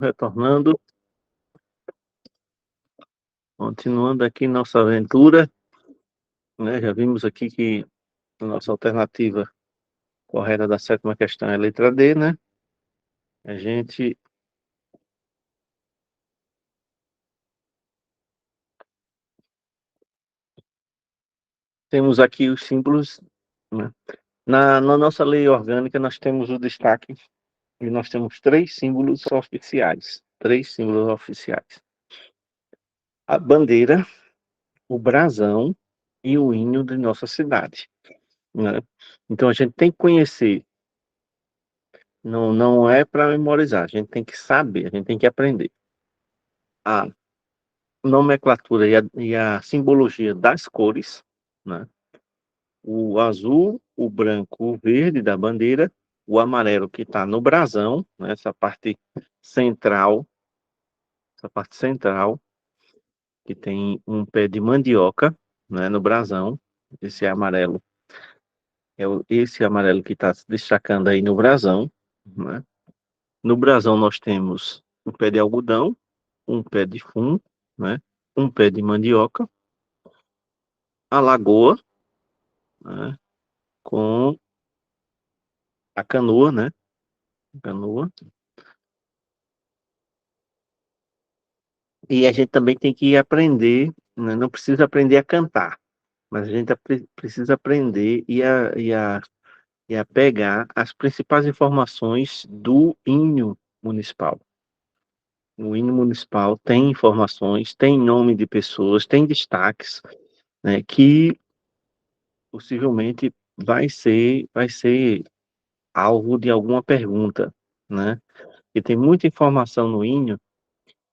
retornando, continuando aqui nossa aventura, né? Já vimos aqui que a nossa alternativa correta da sétima questão é a letra D, né? A gente temos aqui os símbolos, né? Na nossa lei orgânica, nós temos o destaque e nós temos três símbolos oficiais. Três símbolos oficiais: a bandeira, o brasão e o hino de nossa cidade, né? Então a gente tem que conhecer, não é para memorizar, a gente tem que saber, a gente tem que aprender a nomenclatura e a simbologia das cores, né? O azul, o branco, o verde da bandeira, o amarelo que está no brasão, né? Essa parte central, que tem um pé de mandioca, né, no brasão. Esse amarelo esse amarelo que está se destacando aí no brasão, né? No brasão nós temos um pé de algodão, um pé de fumo, né? Um pé de mandioca, a lagoa, né? Com a canoa, né? Canoa. E a gente também tem que aprender, né? Não precisa aprender a cantar, mas a gente precisa aprender e a pegar as principais informações do hino municipal. O hino municipal tem informações, tem nome de pessoas, tem destaques, né? Que possivelmente vai ser alvo de alguma pergunta, né? E tem muita informação no hino,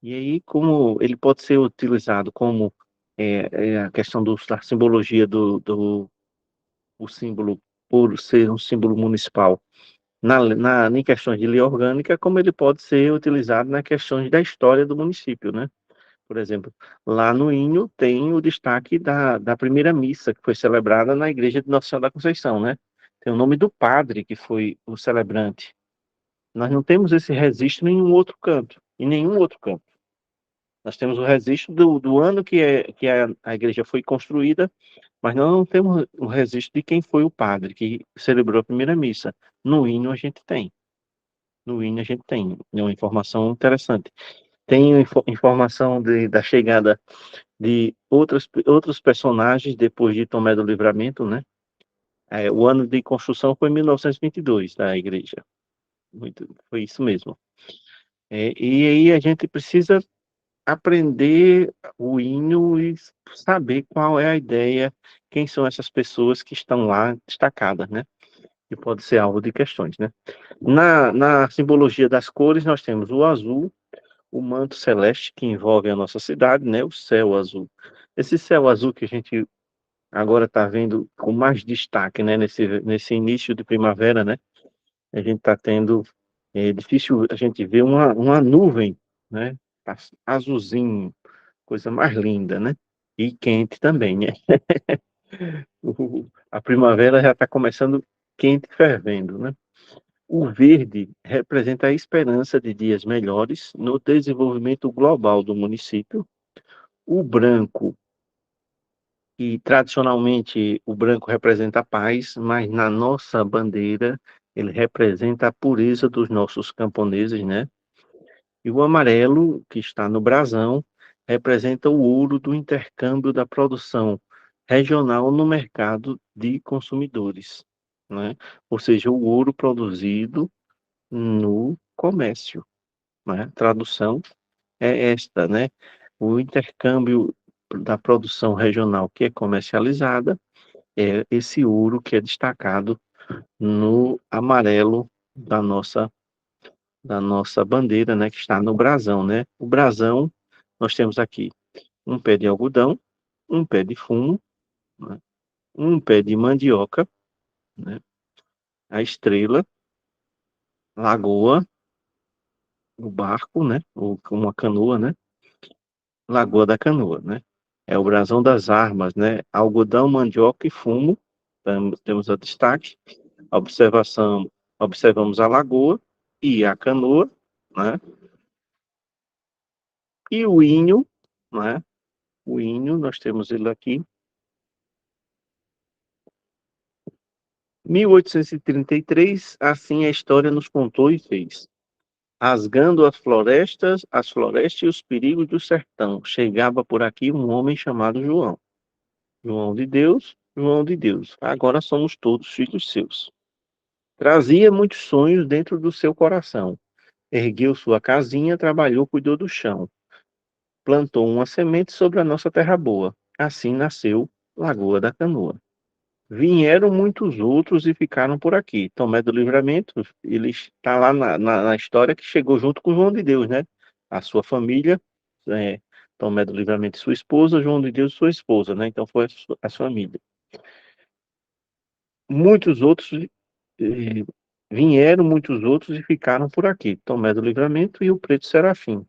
e aí como ele pode ser utilizado como a questão da simbologia do o símbolo, por ser um símbolo municipal, em questões de lei orgânica, como ele pode ser utilizado nas questões da história do município, né? Por exemplo, lá no hino tem o destaque da primeira missa, que foi celebrada na igreja de Nossa Senhora da Conceição, né? Tem o nome do padre que foi o celebrante. Nós não temos esse registro em nenhum outro canto, em nenhum outro canto. Nós temos o registro do ano que a igreja foi construída, mas nós não temos o registro de quem foi o padre que celebrou a primeira missa. No hino a gente tem. No hino a gente tem. É uma informação interessante. Tem informação da chegada de outros personagens depois de Tomé do Livramento, né? O ano de construção foi 1922 da igreja. Foi isso mesmo. E aí a gente precisa aprender o hino e saber qual é a ideia, quem são essas pessoas que estão lá destacadas, né? Que pode ser alvo de questões, né? Na simbologia das cores, nós temos o azul, o manto celeste que envolve a nossa cidade, né? O céu azul. Esse céu azul que a gente agora está vendo com mais destaque, né? Nesse início de primavera, né? A gente está tendo, é difícil a gente ver uma nuvem, né? Tá azulzinho, coisa mais linda, né? E quente também, né? A primavera já está começando quente e fervendo, né? O verde representa a esperança de dias melhores no desenvolvimento global do município. O branco, e tradicionalmente o branco representa a paz, mas na nossa bandeira ele representa a pureza dos nossos camponeses, né? E o amarelo, que está no brasão, representa o ouro do intercâmbio da produção regional no mercado de consumidores, né? Ou seja, o ouro produzido no comércio, né? Tradução é esta, né? O intercâmbio da produção regional que é comercializada é esse ouro que é destacado no amarelo da nossa bandeira, né, que está no brasão, né? O brasão, nós temos aqui um pé de algodão, um pé de fumo, né? Um pé de mandioca, né? A estrela, lagoa, o barco, né? Uma canoa, né? Lagoa da Canoa, né? É o brasão das armas, né? Algodão, mandioca e fumo. Temos o destaque. Observamos a lagoa e a canoa, né? E o hino, né? O hino, nós temos ele aqui, 1833, assim a história nos contou e fez. Rasgando as florestas e os perigos do sertão, chegava por aqui um homem chamado João. João de Deus, João de Deus. Agora somos todos filhos seus. Trazia muitos sonhos dentro do seu coração. Ergueu sua casinha, trabalhou, cuidou do chão. Plantou uma semente sobre a nossa terra boa. Assim nasceu Lagoa da Canoa. Vieram muitos outros e ficaram por aqui. Tomé do Livramento, ele está lá na história que chegou junto com João de Deus, né? A sua família, é, Tomé do Livramento e sua esposa, João de Deus e sua esposa, né? Então foi a família. Muitos outros eh, vieram, muitos outros e ficaram por aqui. Tomé do Livramento e o Preto Serafim.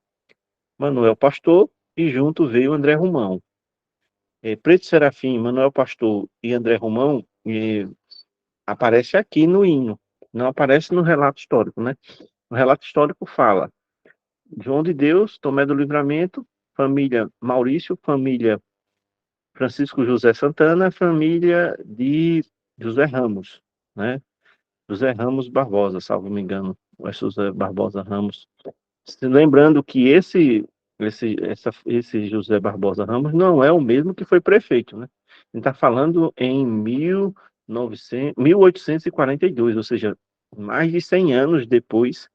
Manuel Pastor e junto veio André Romão. Preto Serafim, Manuel Pastor e André Romão aparece aqui no hino, não aparece no relato histórico, né? O relato histórico fala João de Deus, Tomé do Livramento, família Maurício, família Francisco José Santana, família de José Ramos, né? José Ramos Barbosa, salvo me engano, é José Barbosa Ramos. Lembrando que esse José Barbosa Ramos não é o mesmo que foi prefeito, né? Ele está falando em 1842, ou seja, mais de 100 anos depois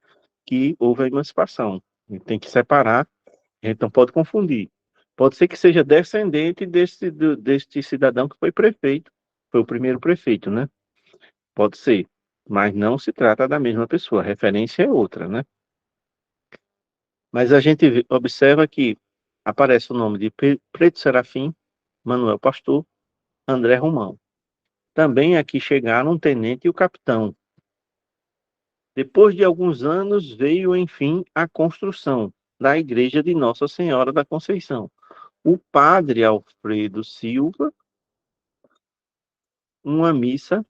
que houve a emancipação. E tem que separar, a gente não pode confundir. Pode ser que seja descendente deste cidadão que foi prefeito, foi o primeiro prefeito, né? Pode ser, mas não se trata da mesma pessoa, a referência é outra, né? Mas a gente observa que aparece o nome de Preto Serafim, Manuel Pastor, André Romão. Também aqui chegaram o tenente e o capitão. Depois de alguns anos, veio, enfim, a construção da igreja de Nossa Senhora da Conceição. O padre Alfredo Silva, uma missa,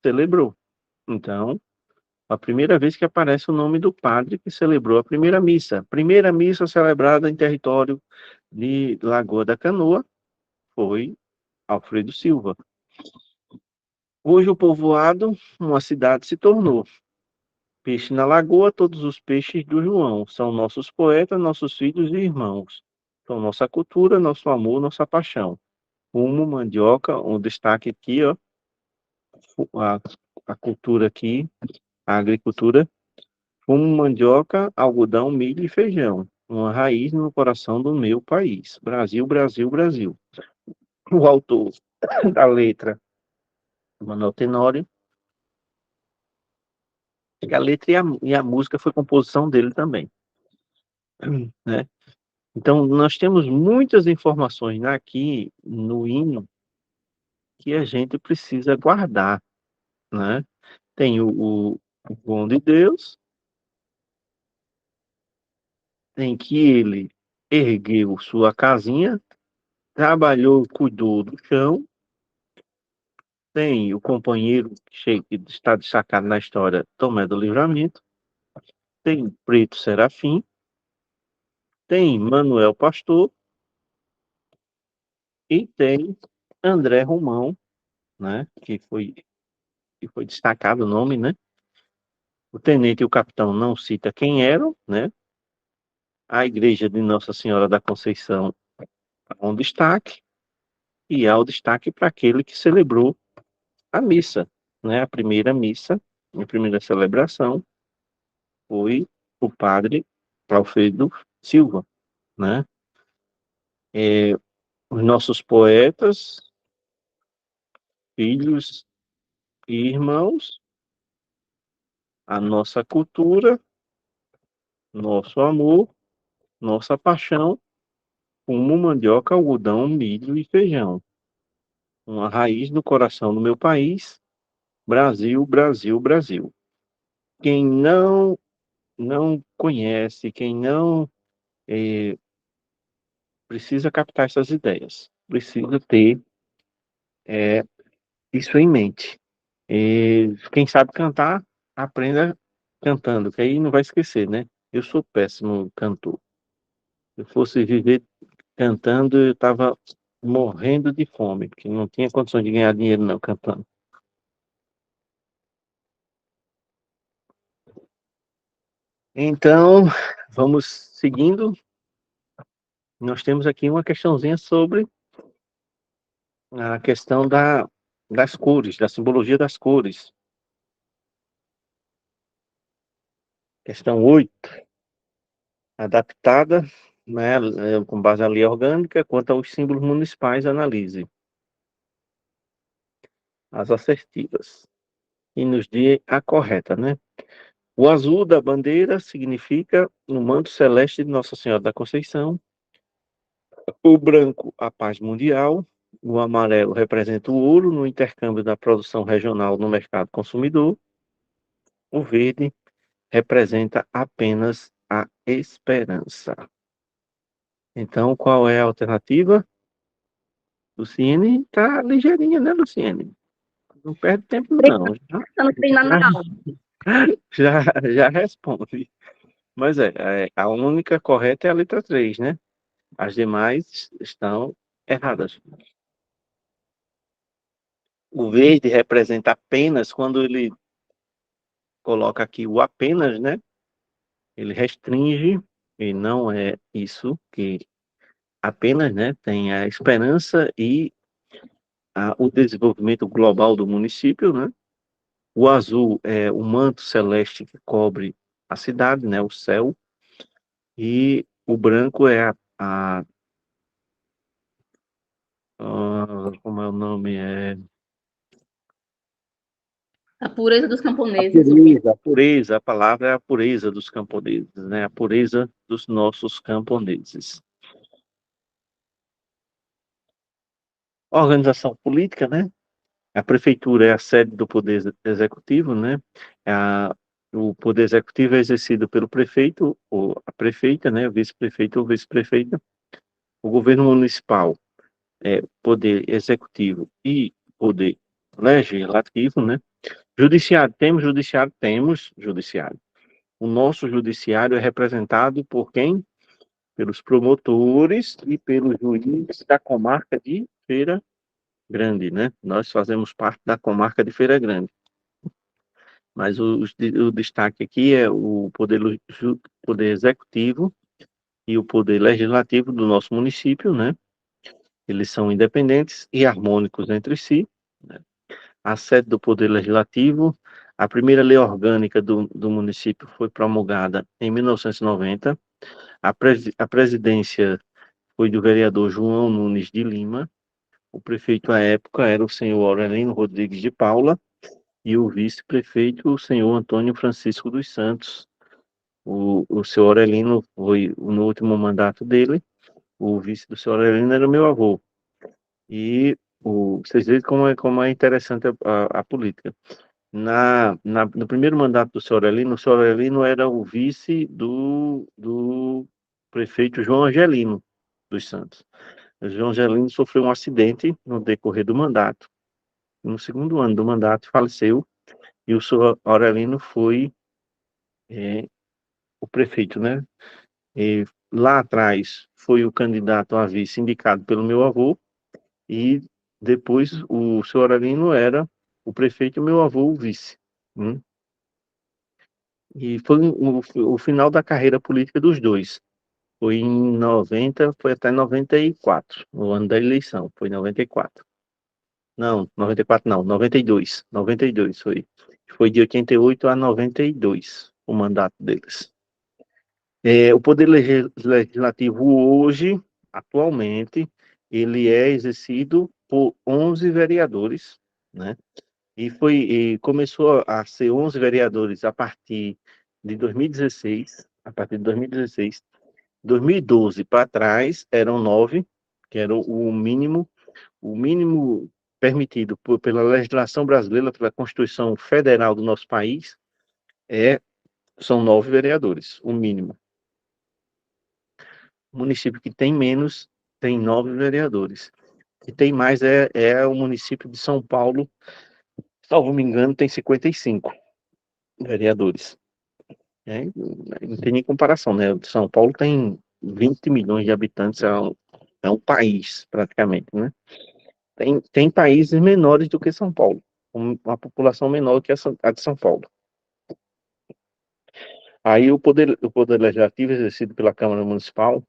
celebrou. Então, a primeira vez que aparece o nome do padre que celebrou a primeira missa celebrada em território de Lagoa da Canoa, foi Alfredo Silva. Hoje o povoado, uma cidade se tornou. Peixe na lagoa, todos os peixes do João. São nossos poetas, nossos filhos e irmãos. São nossa cultura, nosso amor, nossa paixão. Fumo, mandioca, um destaque aqui, ó. A, a cultura aqui, a agricultura. Fumo, mandioca, algodão, milho e feijão. Uma raiz no coração do meu país. Brasil, Brasil, Brasil. O autor da letra, Manuel Tenório. A letra e a música foi composição dele também, né? Então, nós temos muitas informações aqui no hino que a gente precisa guardar, né? Tem o João de Deus, tem que ele ergueu sua casinha, trabalhou, cuidou do chão, tem o companheiro que está destacado na história, Tomé do Livramento, tem Preto Serafim, tem Manuel Pastor e tem André Romão, né? Que foi destacado o nome, né? O tenente e o capitão não cita quem eram, né? A igreja de Nossa Senhora da Conceição há um destaque, e há o destaque para aquele que celebrou a missa, né? A primeira celebração foi o padre Alfredo Silva, né? É, os nossos poetas, filhos e irmãos, a nossa cultura, nosso amor, nossa paixão, fumo, mandioca, algodão, milho e feijão. Uma raiz no coração do meu país, Brasil, Brasil, Brasil. Quem não conhece, quem não precisa captar essas ideias, precisa ter isso em mente. Quem sabe cantar, aprenda cantando, que aí não vai esquecer, né? Eu sou péssimo cantor. eu fosse viver cantando, eu estava morrendo de fome, porque não tinha condições de ganhar dinheiro não cantando. Então, vamos seguindo. Nós temos aqui uma questãozinha sobre a questão das cores, da simbologia das cores. Questão 8, adaptada, né, com base na lei orgânica, quanto aos símbolos municipais, analise as assertivas e nos dê a correta, né? O azul da bandeira significa o manto celeste de Nossa Senhora da Conceição, o branco, a paz mundial, o amarelo representa o ouro no intercâmbio da produção regional no mercado consumidor, o verde representa apenas a esperança. Então, qual é a alternativa? Luciene tá ligeirinha, né, Luciene? Não perde tempo, não. Não treinando na aula. Já responde. Mas a única correta é a letra 3, né? As demais estão erradas. O verde representa apenas, quando ele coloca aqui o apenas, né? Ele restringe, e não é isso que apenas, né? Tem a esperança e o desenvolvimento global do município, né? O azul é o manto celeste que cobre a cidade, né? O céu. E o branco é como é o nome? A pureza dos A camponeses. pureza, a pureza, a palavra é a pureza dos camponeses, né? A pureza dos nossos camponeses. Organização política, né? A prefeitura é a sede do poder executivo, né? A, o poder executivo é exercido pelo prefeito ou a prefeita, né? O vice-prefeito ou vice-prefeita. O governo municipal é poder executivo e poder legislativo, né? Judiciário, temos judiciário? Temos judiciário. O nosso judiciário é representado por quem? Pelos promotores e pelos juízes da comarca de Feira Grande, né? Nós fazemos parte da comarca de Feira Grande. Mas o destaque aqui é o poder executivo e o poder legislativo do nosso município, né? Eles são independentes e harmônicos entre si, né? A sede do poder legislativo, a primeira lei orgânica do município foi promulgada em 1990. A presidência foi do vereador João Nunes de Lima. O prefeito à época era o senhor Aurelino Rodrigues de Paula e o vice-prefeito, o senhor Antônio Francisco dos Santos. O senhor Aurelino foi no último mandato dele, o vice do senhor Aurelino era meu avô. E vocês veem como é interessante a política. No primeiro mandato do senhor Aurelino, o senhor Aurelino era o vice do prefeito João Angelino dos Santos. O João Angelino sofreu um acidente no decorrer do mandato. No segundo ano do mandato, faleceu e o senhor Aurelino foi o prefeito, né? E lá atrás foi o candidato a vice indicado pelo meu avô e depois o senhor Aurelino era o prefeito e meu avô o vice. Né? E foi o final da carreira política dos dois. Foi em 90, foi até 94, no ano da eleição, foi em 94. Não, 94 não, 92. 92 foi. Foi de 88 a 92 o mandato deles. O poder legislativo hoje, atualmente, ele é exercido por 11 vereadores, né? E começou a ser 11 vereadores a partir de 2016, a partir de 2016. 2012 para trás eram 9, que era o mínimo permitido pela legislação brasileira, pela Constituição Federal do nosso país, são 9 vereadores, o mínimo. O município que tem menos tem 9 vereadores. Que tem mais é o município de São Paulo, salvo me engano, tem 55 vereadores. Não tem nem comparação, né? São Paulo tem 20 milhões de habitantes, é um país, praticamente, né? Tem países menores do que São Paulo, com uma população menor que a de São Paulo. Aí o poder legislativo exercido pela Câmara Municipal,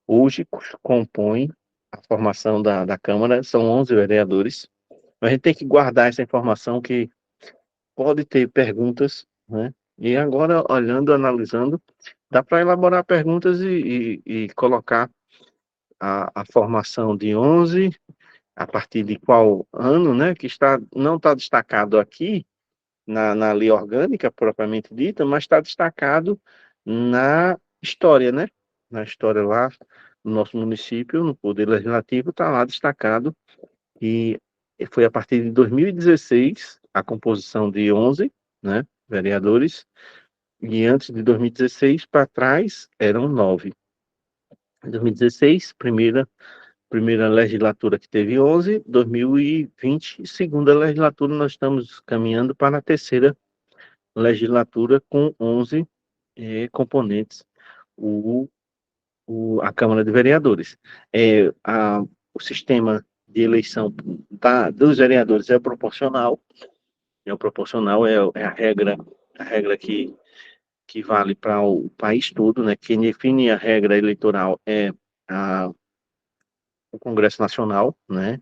hoje compõe a formação da Câmara, são 11 vereadores. A gente tem que guardar essa informação que pode ter perguntas, né? E agora, olhando, analisando, dá para elaborar perguntas e colocar a formação de 11, a partir de qual ano, né? Que não está destacado aqui na lei orgânica, propriamente dita, mas está destacado na história, né? Na história lá, no nosso município, no Poder Legislativo, está lá destacado. E foi a partir de 2016 a composição de 11, né, vereadores, e antes de 2016 para trás eram 9. Em 2016, primeira legislatura que teve 11, 2020, segunda legislatura, nós estamos caminhando para a terceira legislatura com 11 componentes, o, a Câmara de Vereadores. O sistema de eleição dos vereadores é proporcional, é a regra que vale para o país todo, né? Quem define a regra eleitoral é o Congresso Nacional, né?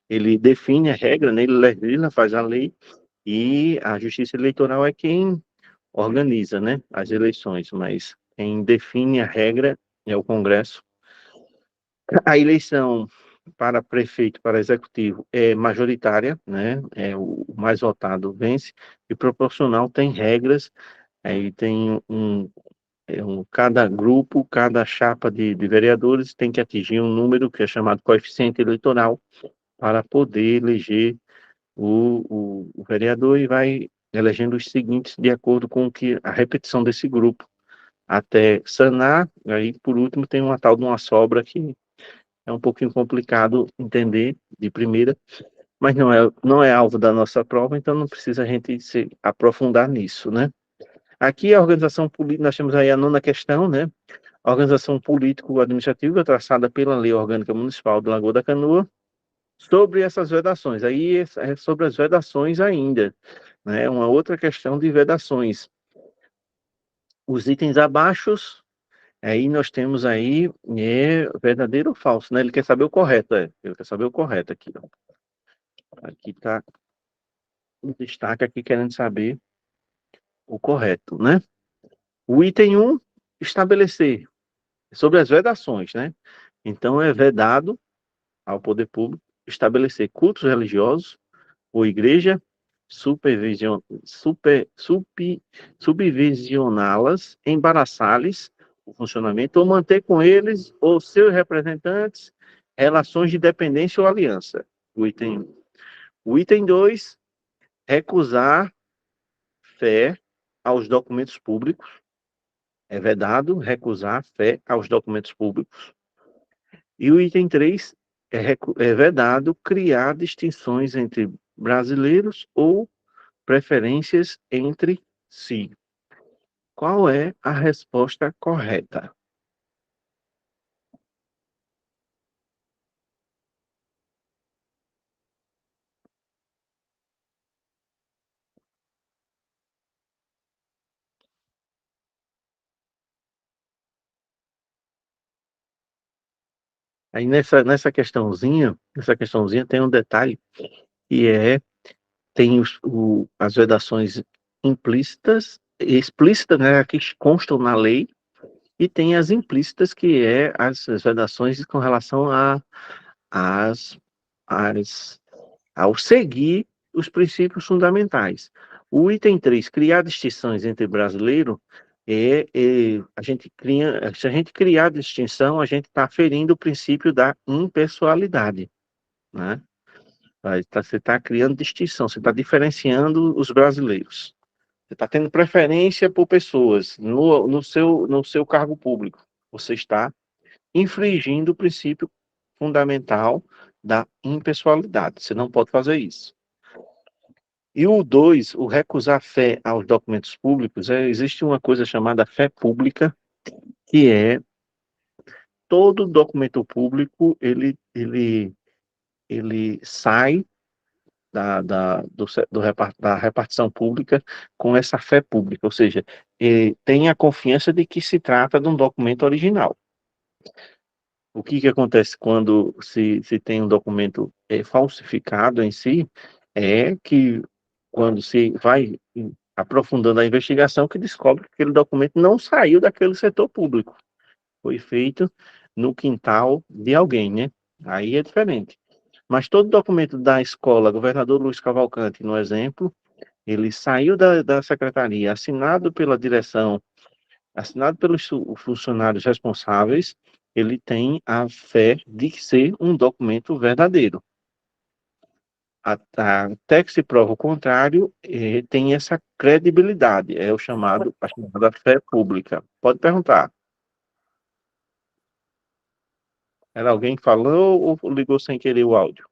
Ele define a regra, né? Ele legisla, faz a lei, e a Justiça Eleitoral é quem organiza, né? As eleições, mas quem define a regra é o Congresso. A eleição para prefeito, para executivo, é majoritária, né? É o mais votado vence, e proporcional tem regras, aí tem cada grupo, cada chapa de vereadores tem que atingir um número que é chamado coeficiente eleitoral para poder eleger o vereador, e vai elegendo os seguintes de acordo com que a repetição desse grupo até sanar. Aí, por último, tem uma tal de uma sobra que é um pouquinho complicado entender de primeira, mas não é alvo da nossa prova, então não precisa a gente se aprofundar nisso, né? Aqui a organização política, nós temos aí a nona questão, né? A organização político-administrativa traçada pela Lei Orgânica Municipal de Lagoa da Canoa, sobre essas vedações. Aí é sobre as vedações ainda, né? Uma outra questão de vedações. Os itens abaixo, aí nós temos aí verdadeiro ou falso, né? Ele quer saber o correto, ele quer saber o correto aqui, ó. Aqui está o destaque aqui querendo saber o correto, né? O item 1, estabelecer sobre as vedações, né? Então é vedado ao poder público estabelecer cultos religiosos ou igreja, subvisioná-las, embaraçá-las o funcionamento ou manter com eles ou seus representantes relações de dependência ou aliança. O item 1. O item 2, recusar fé aos documentos públicos. É vedado recusar fé aos documentos públicos. E o item 3, é vedado criar distinções entre brasileiros ou preferências entre si. Qual é a resposta correta? Aí nessa questãozinha tem um detalhe, que tem as vedações implícitas, explícitas, né, que constam na lei, e tem as implícitas, que as vedações com relação às, às, ao seguir os princípios fundamentais. O item 3, criar distinções entre brasileiro, se a gente criar distinção, a gente está ferindo o princípio da impessoalidade, né? Você está criando distinção, você está diferenciando os brasileiros. Você está tendo preferência por pessoas no seu cargo público. Você está infringindo o princípio fundamental da impessoalidade. Você não pode fazer isso. E o 2, o recusar fé aos documentos públicos, existe uma coisa chamada fé pública, que todo documento público, ele sai da repartição pública com essa fé pública, ou seja, tem a confiança de que se trata de um documento original. O que acontece quando se tem um documento falsificado em si, é que quando se vai aprofundando a investigação, que descobre que aquele documento não saiu daquele setor público, foi feito no quintal de alguém, né? Aí é diferente. Mas todo documento da escola, governador Luiz Cavalcante, no exemplo, ele saiu da secretaria, assinado pela direção, assinado pelos funcionários responsáveis, ele tem a fé de ser um documento verdadeiro. Até que se prova o contrário, tem essa credibilidade, é a chamada fé pública. Pode perguntar. Era alguém que falou ou ligou sem querer o áudio?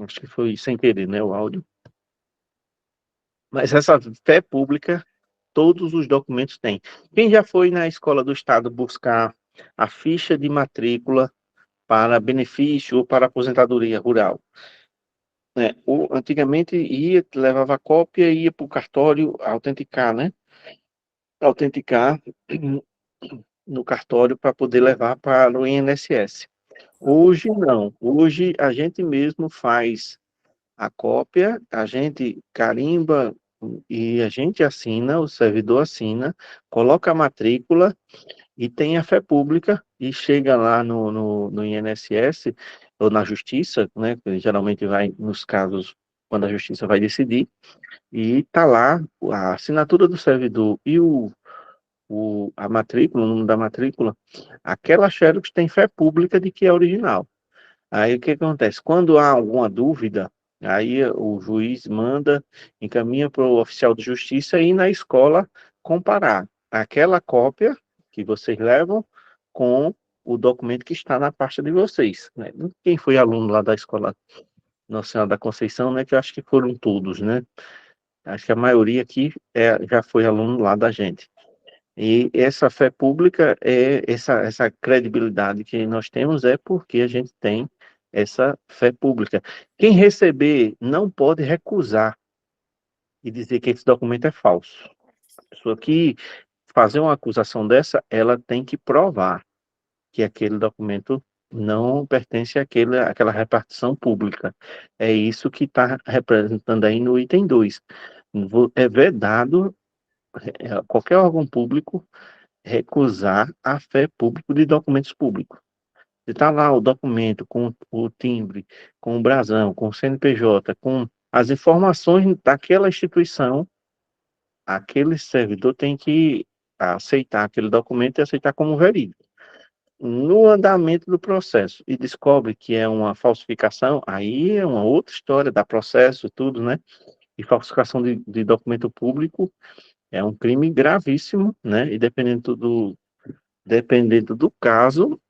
Acho que foi sem querer, né, o áudio. Mas essa fé pública, todos os documentos têm. Quem já foi na escola do estado buscar a ficha de matrícula para benefício ou para aposentadoria rural? Antigamente levava cópia e ia para o cartório autenticar, né? Autenticar no cartório para poder levar para o INSS. Hoje não. Hoje a gente mesmo faz a cópia, a gente carimba e a gente assina, o servidor assina, coloca a matrícula e tem a fé pública e chega lá no INSS ou na justiça, né? Que geralmente vai nos casos quando a justiça vai decidir, e tá lá a assinatura do servidor e a matrícula, o número da matrícula, aquela xerox tem fé pública de que é original. Aí o que acontece? Quando há alguma dúvida, aí o juiz manda, encaminha para o oficial de justiça e ir na escola comparar aquela cópia que vocês levam com o documento que está na pasta de vocês, né? Quem foi aluno lá da escola Nossa Senhora da Conceição, né? Que eu acho que foram todos, né? Acho que a maioria aqui já foi aluno lá da gente. E essa fé pública, essa credibilidade que nós temos é porque a gente tem essa fé pública. Quem receber não pode recusar e dizer que esse documento é falso. A pessoa que fazer uma acusação dessa, ela tem que provar que aquele documento não pertence àquela repartição pública. É isso que está representando aí no item 2. É vedado qualquer órgão público recusar a fé pública de documentos públicos. Se está lá o documento com o timbre, com o brasão, com o CNPJ, com as informações daquela instituição, aquele servidor tem que aceitar aquele documento e aceitar como verídico. No andamento do processo e descobre que é uma falsificação, aí é uma outra história, dá processo e tudo, né? E falsificação de documento público é um crime gravíssimo, né? E dependendo do caso,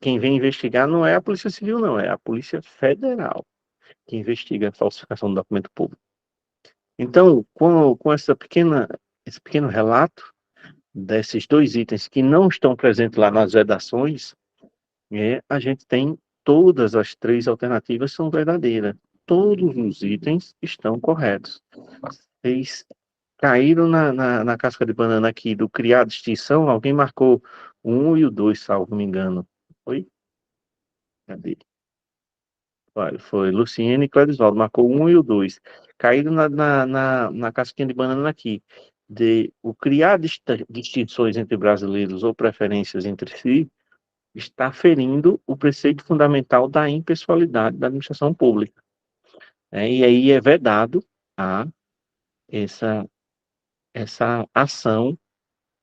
quem vem investigar não é a Polícia Civil, não, é a Polícia Federal que investiga a falsificação do documento público. Então, com esse pequeno relato desses dois itens que não estão presentes lá nas vedações, a gente tem todas as três alternativas são verdadeiras. Todos os itens estão corretos. Vocês caíram na casca de banana aqui do criado extinção, alguém marcou o 1 e o 2, salvo me engano. Foi? Cadê? Olha, foi Luciene e Cledisvaldo, marcou o 1 e o 2. Caíram na casquinha de banana aqui. O criar distinções entre brasileiros ou preferências entre si está ferindo o preceito fundamental da impessoalidade da administração pública. E aí é vedado a essa ação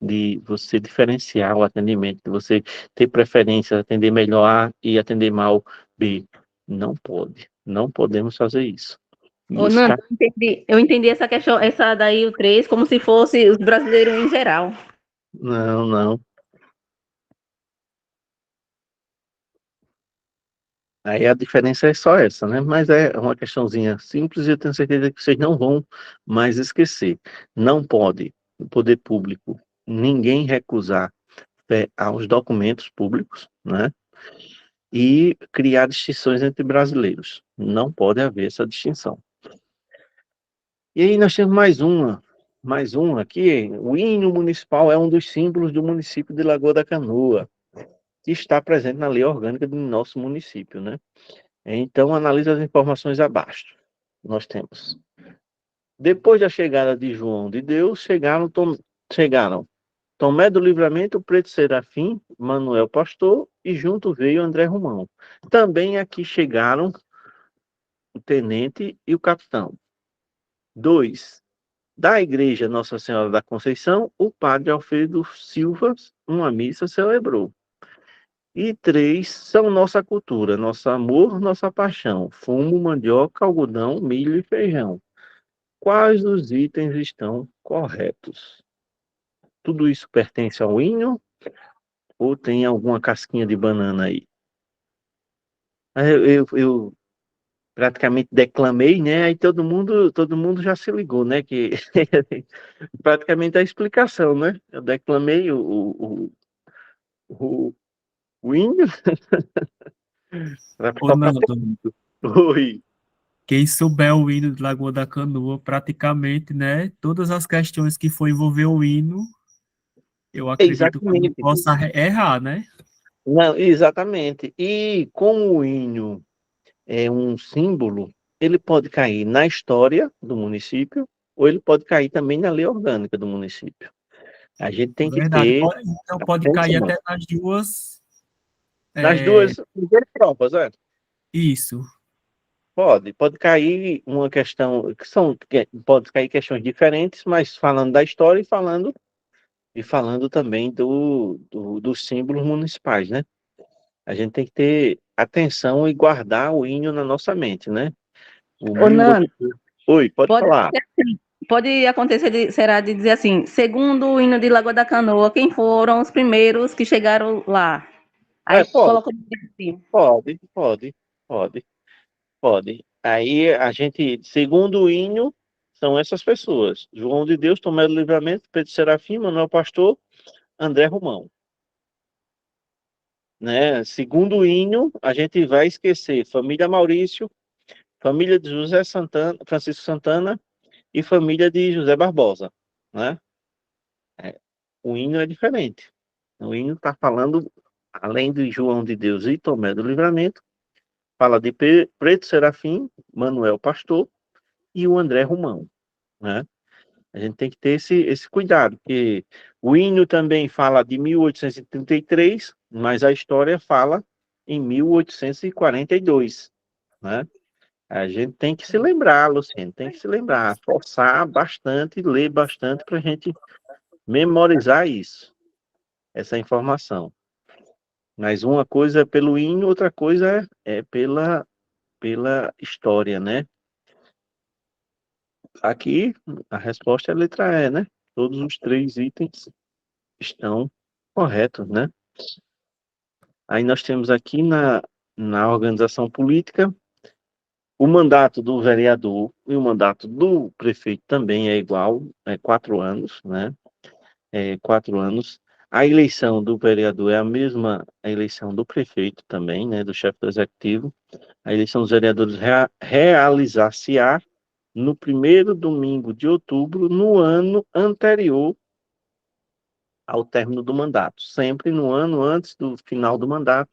de você diferenciar o atendimento, de você ter preferência, atender melhor A e atender mal B. Não pode, não podemos fazer isso. Ô, Nando, eu entendi essa questão, essa daí, o 3, como se fosse os brasileiros em geral. Não, não. Aí a diferença é só essa, né? Mas é uma questãozinha simples e eu tenho certeza que vocês não vão mais esquecer. Não pode o poder público ninguém recusar aos documentos públicos, né? E criar distinções entre brasileiros. Não pode haver essa distinção. E aí nós temos mais uma aqui. O hino municipal é um dos símbolos do município de Lagoa da Canoa, que está presente na lei orgânica do nosso município, né? Então, analise as informações abaixo. Nós temos. Depois da chegada de João de Deus, chegaram Tomé do Livramento, Preto Serafim, Manuel Pastor e junto veio André Romão. Também aqui chegaram o tenente e o capitão. 2. Da Igreja Nossa Senhora da Conceição, o padre Alfredo Silva, uma missa celebrou. E 3. São nossa cultura, nosso amor, nossa paixão. Fumo, mandioca, algodão, milho e feijão. Quais dos itens estão corretos? Tudo isso pertence ao hino ou tem alguma casquinha de banana aí? Eu praticamente declamei, né? Aí todo mundo já se ligou, né? Que praticamente a explicação, né? Eu declamei o, o hino para Ô, ficar para Nando, todo mundo. Oi. quem souber o hino de Lagoa da Canoa, praticamente, né, todas as questões que for envolver o hino, eu acredito que não Exatamente. possa errar, né? Não, exatamente. E como o hino é um símbolo, ele pode cair na história do município ou ele pode cair também na lei orgânica do município. A gente tem que Verdade. ter Então pode cair atenção. até nas duas. Nas É, duas provas, é. isso. Pode cair uma questão pode cair questões diferentes, mas falando da história e falando também dos símbolos municipais, né? A gente tem que ter atenção e guardar o hino na nossa mente, né? O Ô, Nando, 1800. Oi, pode pode, falar. pode acontecer, será de dizer assim, segundo o hino de Lagoa da Canoa, quem foram os primeiros que chegaram lá? É, Aí pode, coloca assim. pode, pode, pode, pode. Aí a gente, segundo o hino, são essas pessoas: João de Deus, Tomé do Livramento, Pedro Serafim, Manuel Pastor, André Romão. Né? Segundo o hino, a gente vai esquecer família Maurício, família de José Santana, Francisco Santana e família de José Barbosa, né? É, o hino é diferente. O hino está falando, além de João de Deus e Tomé do Livramento, fala de Preto Serafim, Manuel Pastor e o André Romão, né? A gente tem que ter esse cuidado, porque o hino também fala de 1833, mas a história fala em 1842, né? A gente tem que se lembrar, Luciano, tem que se lembrar, forçar bastante, ler bastante para a gente memorizar isso, essa informação. Mas uma coisa é pelo hino, outra coisa é pela história, né? Aqui a resposta é a letra E, né? Todos os três itens estão corretos, né? Aí nós temos aqui na organização política o mandato do vereador e o mandato do prefeito também é igual, é 4 anos, né? É 4 anos. A eleição do vereador é a mesma eleição do prefeito também, né? Do chefe do executivo. A eleição dos vereadores realizar-se-á no primeiro domingo de outubro, no ano anterior ao término do mandato. Sempre no ano antes do final do mandato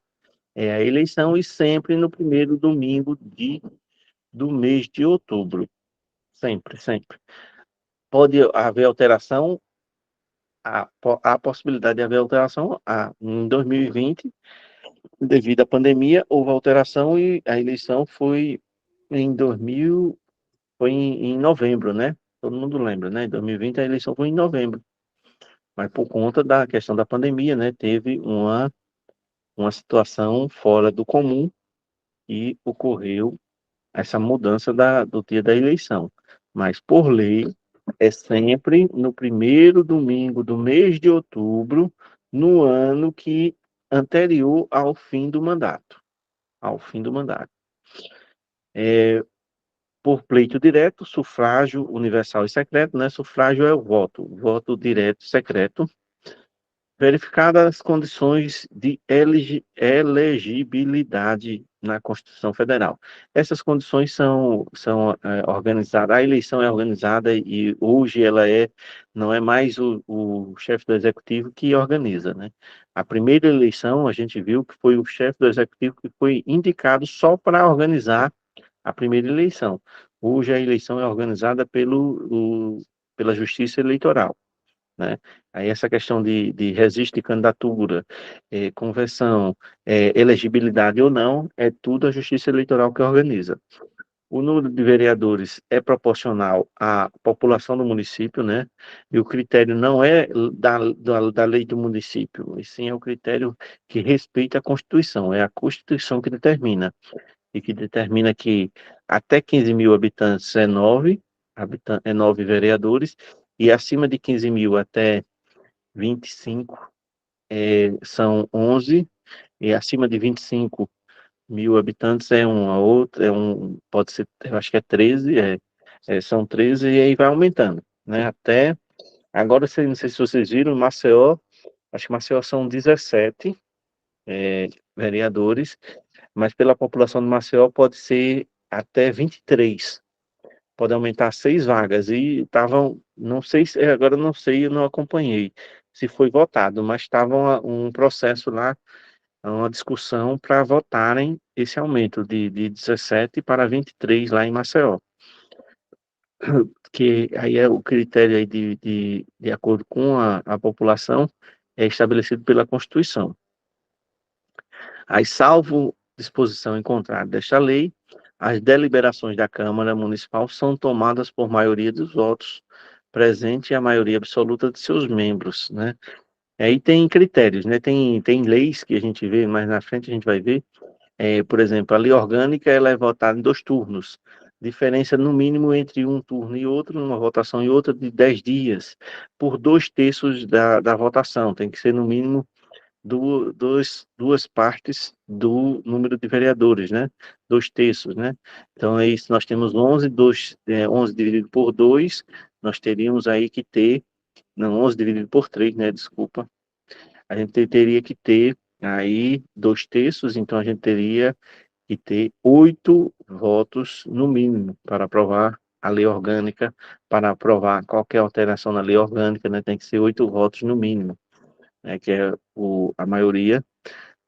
é a eleição e sempre no primeiro domingo do mês de outubro. Sempre, sempre. Pode haver alteração, há a possibilidade de haver alteração. Em 2020, devido à pandemia, houve alteração e a eleição foi em 2000, foi em novembro, né? Todo mundo lembra, né? Em 2020 a eleição foi em novembro. Mas por conta da questão da pandemia, né? Teve uma situação fora do comum e ocorreu essa mudança do dia da eleição. Mas, por lei, é sempre no primeiro domingo do mês de outubro, no ano que anterior ao fim do mandato. Ao fim do mandato. Por pleito direto, sufrágio universal e secreto, né? Sufrágio é o voto direto e secreto. Verificadas as condições de elegibilidade na Constituição Federal. Essas condições são organizadas, a eleição é organizada e hoje não é mais o chefe do Executivo que organiza, né? A primeira eleição, a gente viu que foi o chefe do Executivo que foi indicado só para organizar a primeira eleição. Hoje a eleição é organizada pela Justiça Eleitoral, né? Aí essa questão de registro de candidatura, conversão, elegibilidade ou não, é tudo a Justiça Eleitoral que organiza. O número de vereadores é proporcional à população do município, né? E o critério não é da lei do município, e sim é o critério que respeita a Constituição, é a Constituição que determina, e que determina que até 15 mil habitantes é 9 vereadores, e acima de 15 mil até 25 são 11, e acima de 25 mil habitantes pode ser, eu acho que é 13, são 13, e aí vai aumentando, né? Até, agora, não sei se vocês viram, Maceió, acho que Maceió são 17 vereadores, mas pela população de Maceió pode ser até 23, pode aumentar 6 vagas, e estavam, não sei se, agora não sei, eu não acompanhei se foi votado, mas estava um processo lá, uma discussão para votarem esse aumento de 17 para 23 lá em Maceió, que aí é o critério aí de acordo com a população, é estabelecido pela Constituição. Aí, salvo disposição em contrário desta lei, as deliberações da Câmara Municipal são tomadas por maioria dos votos presente e a maioria absoluta de seus membros, né? Aí tem critérios, né? Tem leis que a gente vê, mais na frente a gente vai ver, por exemplo, a lei orgânica, ela é votada em 2 turnos, diferença no mínimo entre um turno e outro, uma votação e outra, de 10 dias, por 2/3 da votação, tem que ser no mínimo duas partes do número de vereadores, né? 2/3, né? Então, é isso, nós temos 11 dividido por 2, nós teríamos aí que ter, não, 11 dividido por 3, né? Desculpa. A gente teria que ter aí 2/3, então a gente teria que ter 8 votos no mínimo para aprovar a lei orgânica, para aprovar qualquer alteração na lei orgânica, né? Tem que ser 8 votos no mínimo, né? Que é a maioria,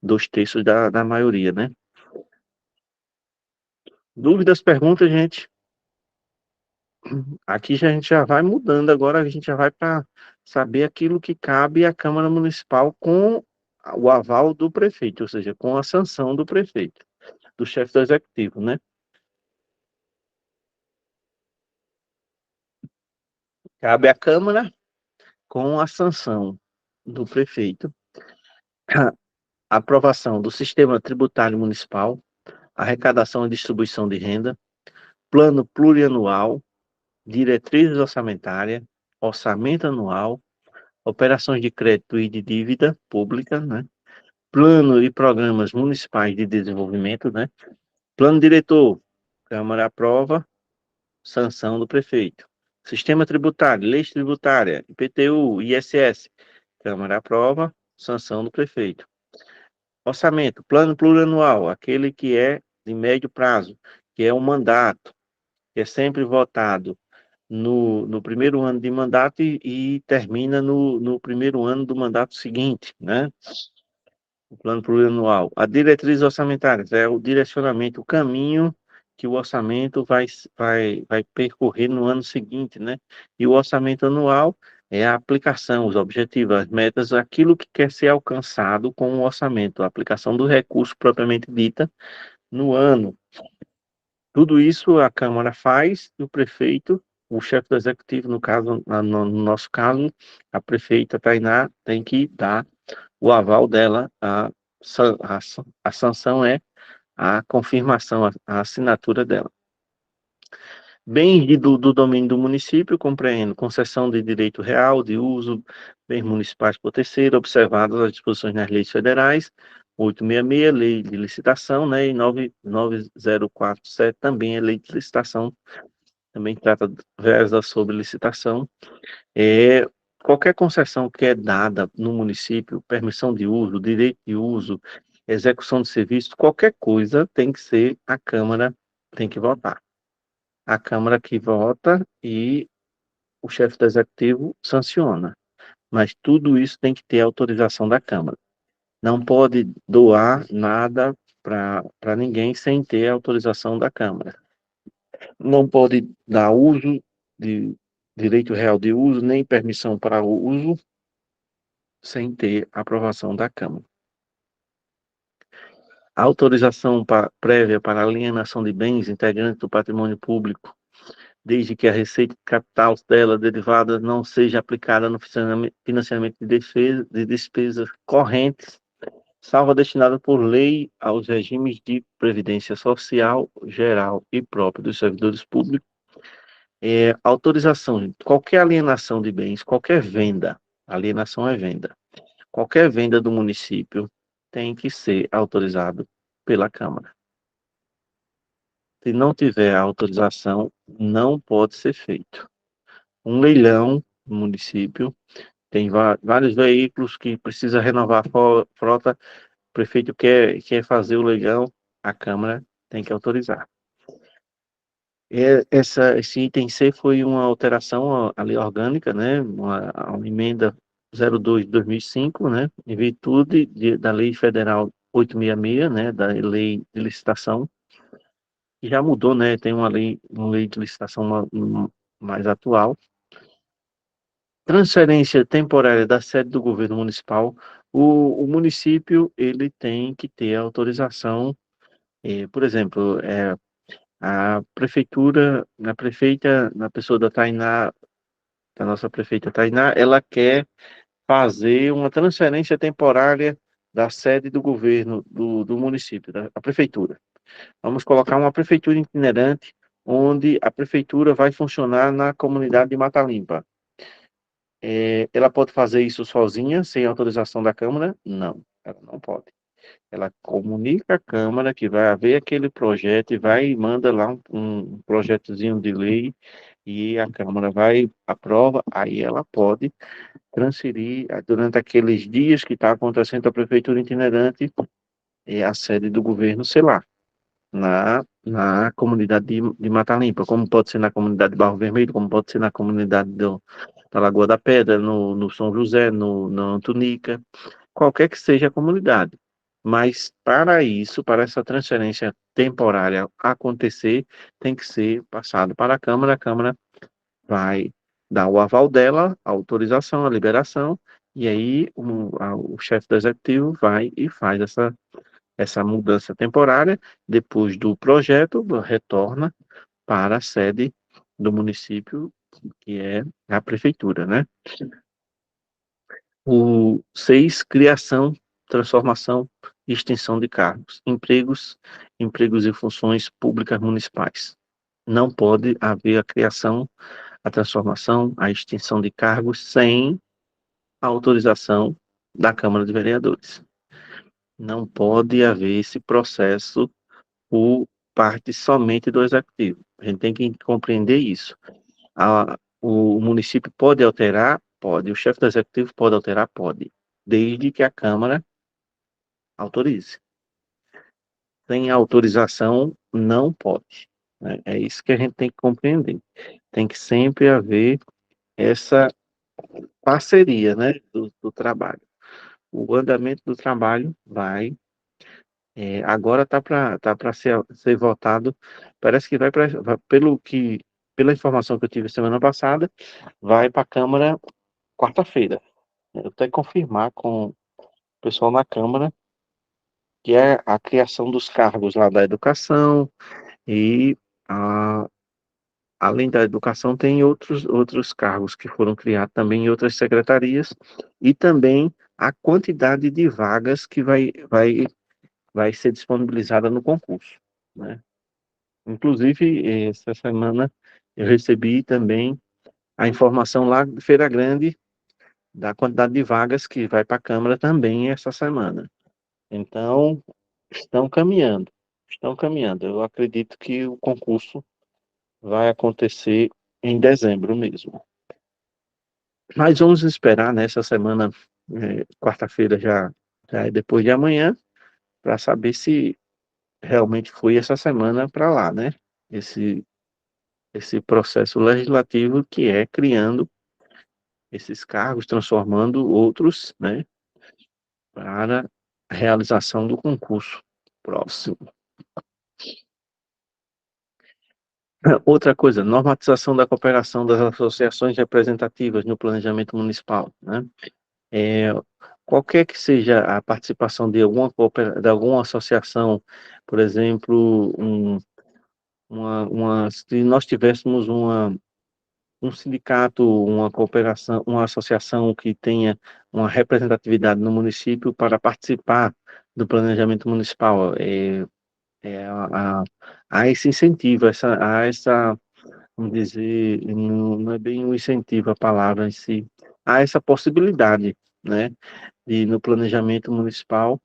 2/3 da maioria, né? Dúvidas, perguntas, gente? Aqui a gente já vai mudando, agora a gente já vai para saber aquilo que cabe à Câmara Municipal com o aval do prefeito, ou seja, com a sanção do prefeito, do chefe do executivo, né? Cabe à Câmara com a sanção do prefeito, a aprovação do sistema tributário municipal, arrecadação e distribuição de renda, plano plurianual, diretrizes orçamentárias, orçamento anual, operações de crédito e de dívida pública, né? Plano e programas municipais de desenvolvimento, né? Plano diretor, Câmara aprova, sanção do prefeito. Sistema tributário, leis tributária, IPTU, ISS, Câmara aprova, sanção do prefeito. Orçamento, plano plurianual, aquele que é de médio prazo, que é um mandato, que é sempre votado no primeiro ano de mandato e termina no primeiro ano do mandato seguinte, né? O plano plurianual. A diretriz orçamentária é o direcionamento, o caminho que o orçamento vai percorrer no ano seguinte, né? E o orçamento anual é a aplicação, os objetivos, as metas, aquilo que quer ser alcançado com o orçamento, a aplicação do recurso propriamente dita no ano. Tudo isso a Câmara faz e o prefeito, o chefe do executivo, no caso, no nosso caso, a prefeita Tainá tem que dar o aval dela, a sanção é a confirmação, a assinatura dela. Bens do domínio do município, compreendo concessão de direito real de uso, bens municipais por terceiro, observadas as disposições nas leis federais, 866, lei de licitação, né, e 99047 também é lei de licitação, também trata versa sobre licitação. qualquer concessão que é dada no município, permissão de uso, direito de uso, execução de serviço, qualquer coisa tem que ser a Câmara, tem que votar. A Câmara que vota e o chefe do Executivo sanciona. Mas tudo isso tem que ter autorização da Câmara. Não pode doar nada para ninguém sem ter autorização da Câmara. Não pode dar uso de direito real de uso, nem permissão para o uso, sem ter aprovação da Câmara. A autorização prévia para alienação de bens integrantes do patrimônio público, desde que a receita de capital dela derivada não seja aplicada no financiamento de despesas correntes, salvo destinada por lei aos regimes de previdência social geral e próprio dos servidores públicos. Autorização de qualquer alienação de bens, qualquer venda, alienação é venda, qualquer venda do município tem que ser autorizado pela Câmara. Se não tiver autorização, não pode ser feito. Um leilão no município tem vários veículos que precisa renovar a frota, o prefeito quer fazer o leilão, a Câmara tem que autorizar. Esse item C foi uma alteração à lei orgânica, né, uma emenda 02 de 2005, né, em virtude da Lei Federal 866, né, da Lei de Licitação, que já mudou, né, tem uma lei de licitação mais atual. Transferência temporária da sede do governo municipal. O município ele tem que ter autorização, por exemplo, a prefeitura, na pessoa da Tainá, da nossa prefeita Tainá, ela quer fazer uma transferência temporária da sede do governo do município, da prefeitura. Vamos colocar uma prefeitura itinerante, onde a prefeitura vai funcionar na comunidade de Mata Limpa. Ela pode fazer isso sozinha, sem autorização da Câmara? Não, ela não pode. Ela comunica à Câmara que vai haver aquele projeto e manda lá um projetozinho de lei e a Câmara aprova, aí ela pode transferir durante aqueles dias que está acontecendo a prefeitura itinerante a sede do governo, sei lá, na comunidade de Mata Limpa, como pode ser na comunidade de Barro Vermelho, como pode ser na comunidade da Lagoa da Pedra, no São José, na Antunica, qualquer que seja a comunidade. Mas para essa transferência temporária acontecer, tem que ser passado para a Câmara vai dar o aval dela, a autorização, a liberação, e aí o chefe do executivo vai e faz essa mudança temporária, depois do projeto, retorna para a sede do município, que é a prefeitura, né? O 6, criação, transformação e extinção de cargos, empregos e funções públicas municipais. Não pode haver a criação, a transformação, a extinção de cargos sem a autorização da Câmara de Vereadores. Não pode haver esse processo por parte somente do Executivo. A gente tem que compreender isso. O município pode alterar? Pode. O chefe do Executivo pode alterar? Pode. Desde que a Câmara autorize. Sem autorização, não pode. Né? É isso que a gente tem que compreender. Tem que sempre haver essa parceria, né, do trabalho. O andamento do trabalho vai. Agora está para ser votado. Parece que pela informação que eu tive semana passada, vai para a Câmara quarta-feira. Eu tenho que confirmar com o pessoal na Câmara que é a criação dos cargos lá da educação e além da educação tem outros cargos que foram criados também em outras secretarias e também a quantidade de vagas que vai ser disponibilizada no concurso, né? Inclusive, essa semana eu recebi também a informação lá de Feira Grande da quantidade de vagas que vai para a Câmara também essa semana. Então, estão caminhando, estão caminhando. Eu acredito que o concurso vai acontecer em dezembro mesmo. Mas vamos esperar nessa semana, quarta-feira já é depois de amanhã, para saber se realmente foi essa semana para lá, né? Esse, esse processo legislativo que é criando esses cargos, transformando outros, né, para a realização do concurso próximo. Outra coisa, normatização da cooperação das associações representativas no planejamento municipal, né? É, qualquer que seja a participação de de alguma associação, por exemplo, se nós tivéssemos um sindicato, uma cooperação, uma associação que tenha uma representatividade no município para participar do planejamento municipal, há esse incentivo, vamos dizer, não é bem um incentivo a palavra em si, há essa possibilidade, né, de no planejamento municipal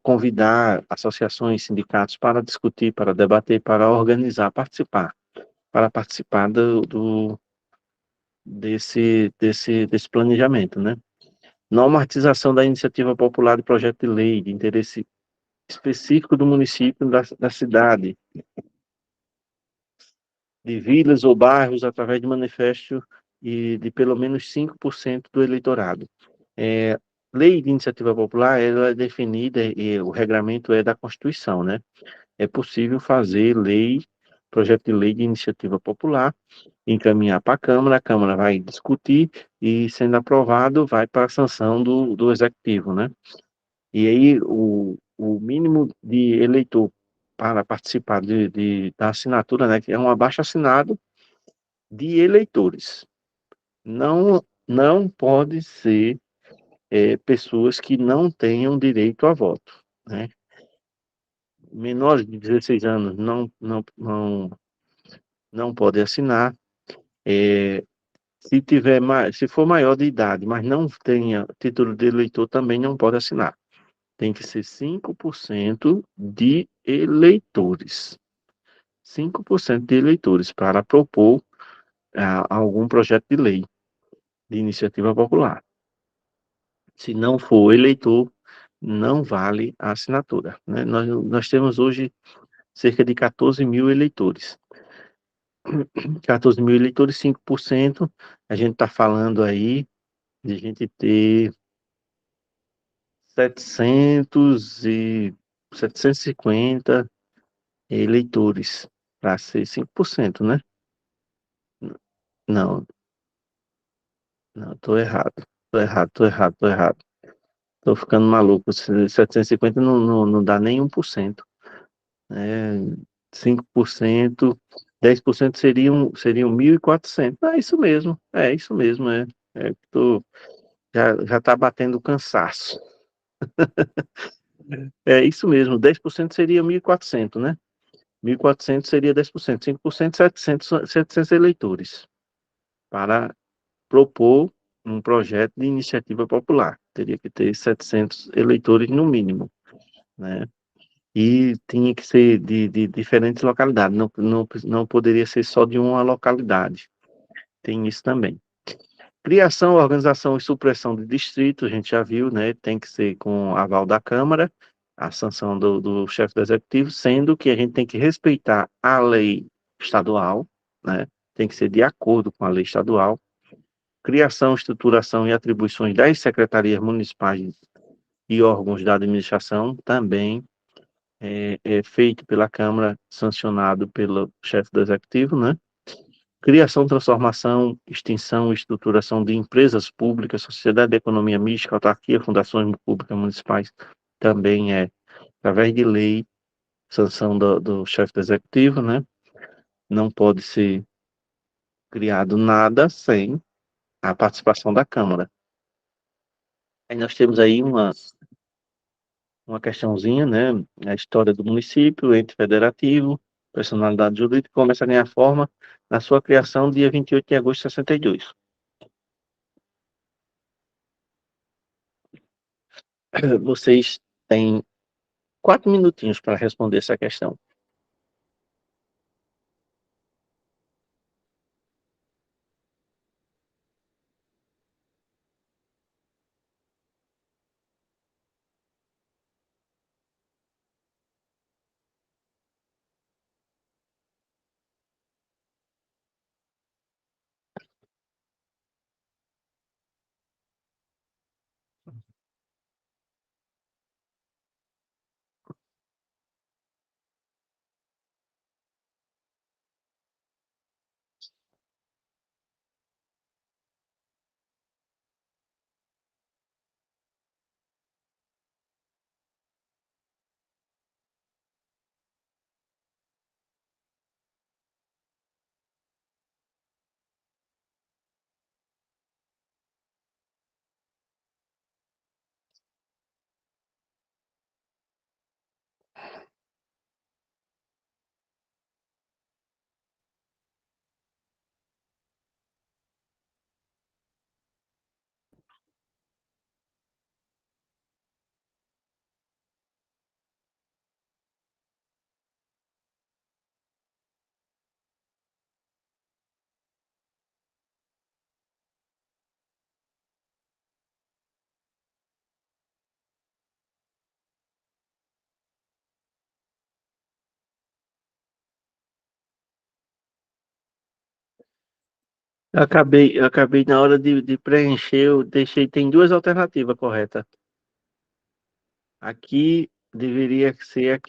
convidar associações, sindicatos para discutir, para debater, para organizar, para participar desse planejamento, né? Normatização da iniciativa popular de projeto de lei de interesse específico do município, da cidade, de vilas ou bairros, através de manifesto e de pelo menos 5% do eleitorado. Lei de iniciativa popular, ela é definida, e o regramento é da Constituição, né? É possível fazer projeto de lei de iniciativa popular, encaminhar para a Câmara vai discutir e, sendo aprovado, vai para a sanção do Executivo, né? E aí, o mínimo de eleitor para participar da assinatura, né, que é um abaixo-assinado de eleitores. Não pode ser pessoas que não tenham direito a voto, né? Menores de 16 anos não podem assinar. Se for maior de idade, mas não tenha título de eleitor, também não pode assinar. Tem que ser 5% de eleitores. 5% de eleitores para propor algum projeto de lei de iniciativa popular. Se não for eleitor, não vale a assinatura, né? Nós temos hoje cerca de 14 mil eleitores. 14 mil eleitores, 5%, a gente está falando aí de a gente ter 750 eleitores para ser 5%, né? Não, não, tô errado. Tô ficando maluco. 750 não dá nem 1%. Né? 5%, 10% seriam 1.400. É isso mesmo, já tá batendo cansaço. É isso mesmo, 10% seria 1.400, né? 1.400 seria 10%, 5%, 700 eleitores para propor um projeto de iniciativa popular. Teria que ter 700 eleitores no mínimo, né? E tinha que ser de diferentes localidades, não poderia ser só de uma localidade. Tem isso também. Criação, organização e supressão de distritos, a gente já viu, né? Tem que ser com aval da Câmara, a sanção do chefe do Executivo, sendo que a gente tem que respeitar a lei estadual, né? Tem que ser de acordo com a lei estadual. Criação, estruturação e atribuições das secretarias municipais e órgãos da administração também é feito pela Câmara, sancionado pelo chefe do Executivo, né? Criação, transformação, extinção e estruturação de empresas públicas, sociedade de economia mista, autarquia, fundações públicas municipais, também é através de lei, sanção do chefe do Executivo, né? Não pode ser criado nada sem a participação da Câmara. Aí nós temos aí uma questãozinha, né? A história do município, ente federativo, personalidade jurídica, começa a ganhar forma na sua criação dia 28 de agosto de 62. Vocês têm 4 minutinhos para responder essa questão. Eu acabei na hora de preencher, eu deixei, tem duas alternativas corretas. Aqui deveria ser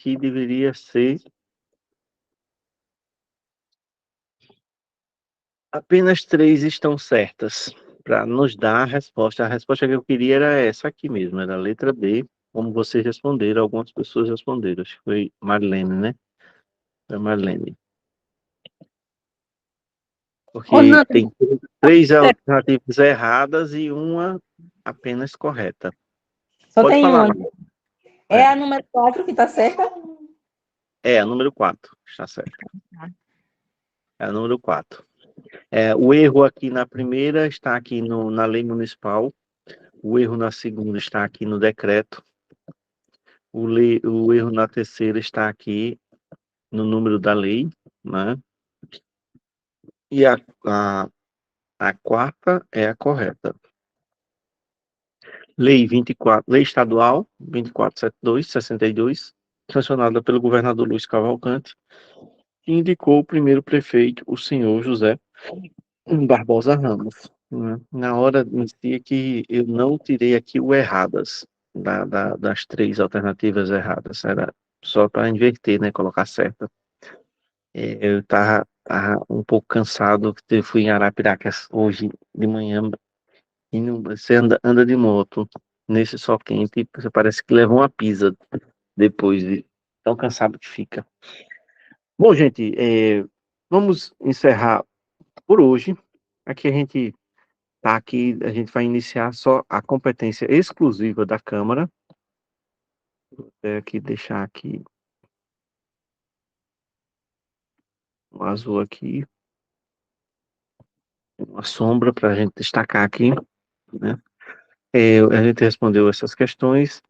apenas três estão certas para nos dar a resposta. A resposta que eu queria era essa aqui mesmo, era a letra B, como vocês responderam, algumas pessoas responderam. Acho que foi Marlene, né? Foi Marlene. Ô, Porque Nando, tem três alternativas erradas e uma apenas correta. só Pode tem falar, uma. Marlene. É a número 4 que tá certa? É a número 4, está certo. É a número 4. O erro aqui na primeira está aqui na lei municipal, o erro na segunda está aqui no decreto, o erro na terceira está aqui no número da lei, né? E a quarta é a correta. Lei 24, Lei Estadual 2472/62, sancionada pelo governador Luiz Cavalcante, que indicou o primeiro prefeito, o senhor José Barbosa Ramos, né? Na hora em si que eu não tirei aqui o erradas das três alternativas erradas, era só para inverter, né? Colocar certa. Eu tava um pouco cansado, que eu fui em Arapiracas hoje de manhã, e você anda de moto nesse sol quente, você parece que leva uma pisa depois de tão cansado que fica. Bom, gente, vamos encerrar por hoje. Aqui a gente vai iniciar só a competência exclusiva da Câmara. Vou aqui deixar aqui um azul aqui, uma sombra para a gente destacar aqui, né? A gente respondeu essas questões.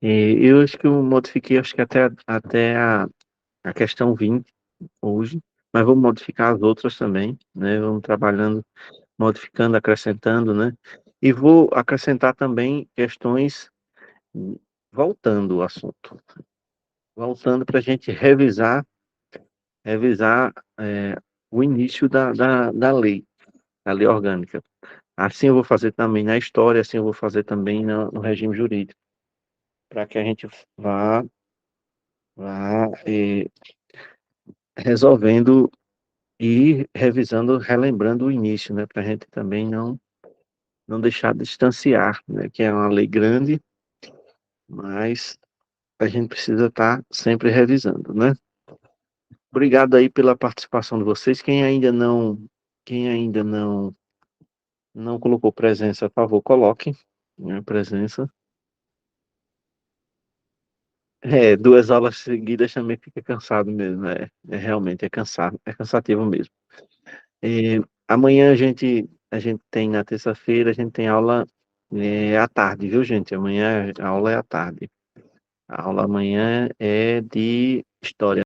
Eu acho que eu modifiquei, acho que até a questão 20 hoje, mas vou modificar as outras também, né? Vamos trabalhando, modificando, acrescentando, né? E vou acrescentar também questões voltando ao assunto, voltando para a gente revisar o início da lei orgânica. Assim eu vou fazer também na história, assim eu vou fazer também no regime jurídico, para que a gente vá resolvendo e revisando, relembrando o início, né, para a gente também não deixar de distanciar, né, que é uma lei grande, mas a gente precisa estar sempre revisando, né? Obrigado aí pela participação de vocês. Quem ainda não colocou presença, por favor, coloque, né, presença. 2 aulas seguidas também fica cansado mesmo, realmente é cansativo mesmo. Amanhã a gente tem na terça-feira, a gente tem aula à tarde, viu, gente? Amanhã a aula é à tarde. A aula amanhã é de história.